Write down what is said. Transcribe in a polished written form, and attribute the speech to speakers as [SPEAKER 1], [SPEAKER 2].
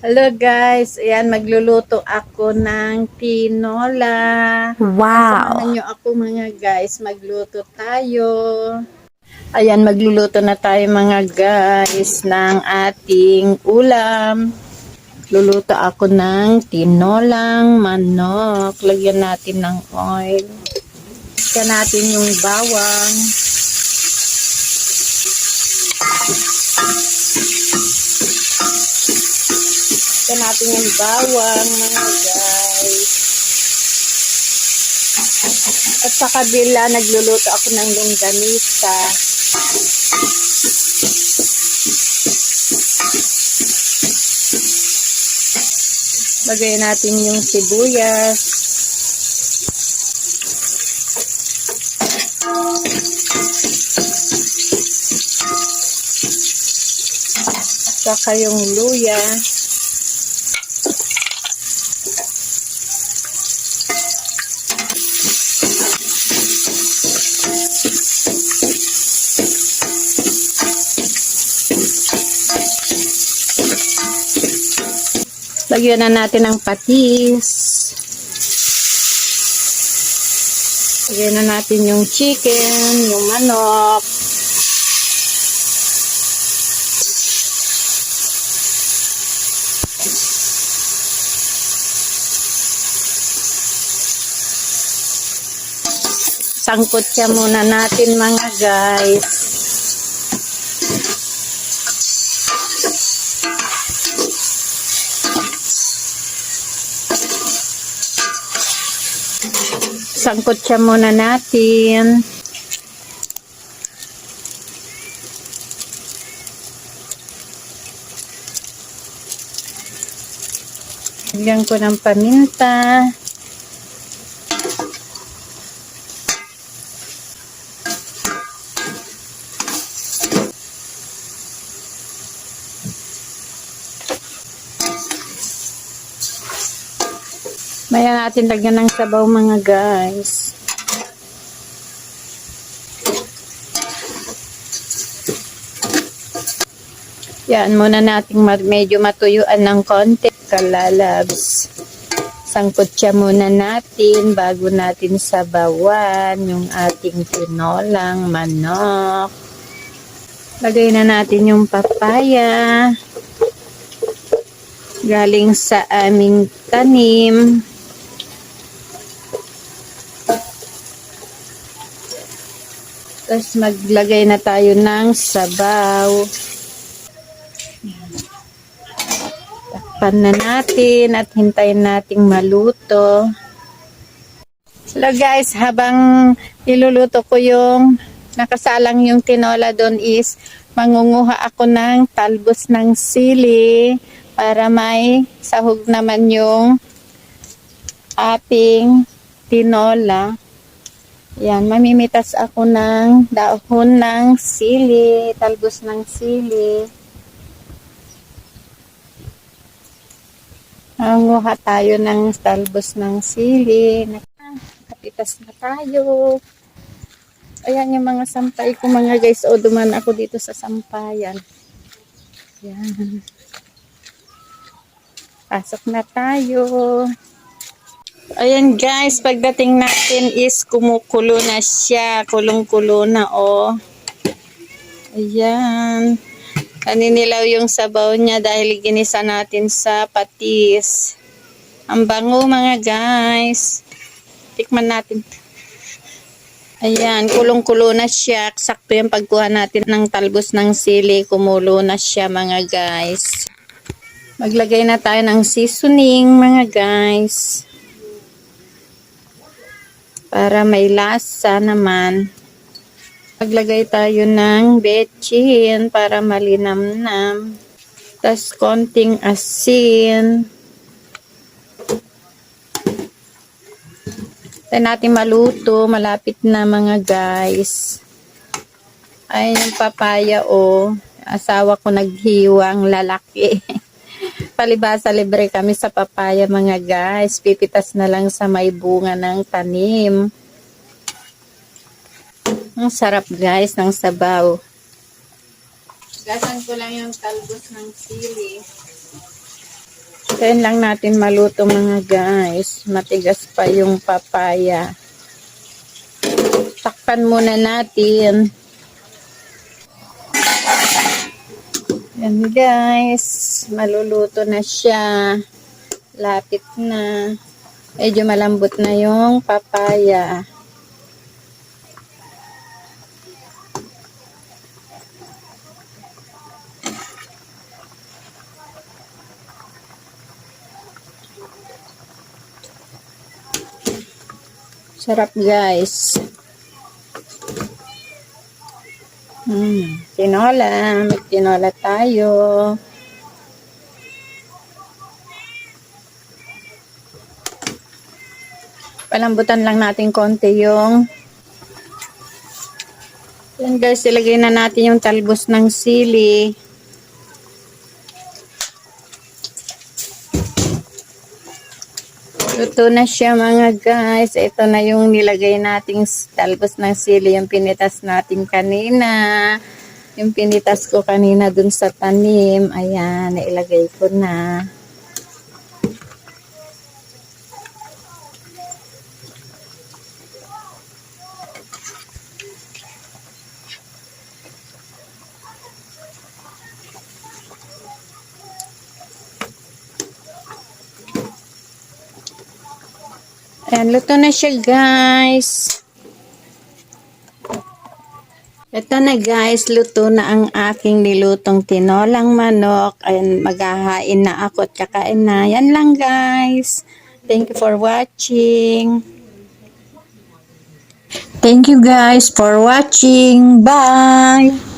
[SPEAKER 1] Hello guys, ayan magluluto ako ng tinola. Samahan
[SPEAKER 2] Wow!
[SPEAKER 1] nyo ako mga guys, magluto tayo. Ayan magluluto na tayo mga guys ng ating ulam. Luluto ako ng tinolang manok. Lagyan natin ng oil. Lagyan natin yung bawang. Lagyan natin yung bawang mga guys. At sa kabila, nagluluto ako ng longganisa. Lagay natin yung sibuyas. Saka yung luya. Lagyan na natin ng patis. Lagyan na natin yung chicken, yung manok. Sangkot siya muna natin mga guys. Sangkot siya muna natin. Lagyan ko ng paminta. Maya natin lagyan ng sabaw mga guys. Yan muna nating medyo matuyuan ng konti kalalabs. Sangkot siya muna natin bago natin sabawan yung ating tinolang manok. Lagay na natin yung papaya. Galing sa aming tanim. Tapos maglagay na tayo ng sabaw. Takpan na natin at hintayin nating maluto. Hello guys, habang niluluto ko yung nakasalang yung tinola doon is mangunguha ako ng talbos ng sili para may sahog naman yung ating tinola. Yan, mamimitas ako ng dahon ng sili, talbos ng sili. Manguha tayo ng talbos ng sili. Kapitas na tayo. Ayan yung mga sampay ko mga guys. O, duman ako dito sa sampayan. Yan. Pasok na tayo. Ayan guys, pagdating natin is kumukulo na siya. Kulong-kulo na oh. Ayan. Naninilaw yung sabaw niya dahil ginisa natin sa patis. Ang bango mga guys. Tikman natin. Ayan, kulong-kulo na siya. Sakto yung pagkuha natin ng talbos ng sili. Kumulo na siya mga guys. Maglagay na tayo ng seasoning mga guys. Para may lasa naman. Maglagay tayo ng betchin para malinamnam. Tapos konting asin. Tayo natin maluto. Malapit na mga guys. Ay, yung papaya oh. Asawa ko naghiwang lalaki. Palibasa libre kami sa papaya mga guys. Pipitas na lang sa may bunga ng tanim. Ang sarap guys ng sabaw. Gasan ko lang yung talbos ng sili. Hintayin lang natin maluto mga guys. Matigas pa yung papaya. Takpan muna natin. Yan guys. Maluluto na siya. Lapit na. Medyo malambot na yung papaya. Sarap guys. Tinola. May tinola tayo. Palambutan lang natin konti yung yan guys, ilagay na natin yung talbos ng sili. Luto na siya mga guys. Ito na yung nilagay nating talbos ng sili. Yung pinitas natin kanina. Yung pinitas ko kanina dun sa tanim. Ayan, nailagay ko na. Ayan, luto na siya guys. Ito na guys, luto na ang aking nilutong tinolang manok. Ayan, maghahain na ako at kakain na. Yan lang guys. Thank you for watching. Thank you guys for watching. Bye!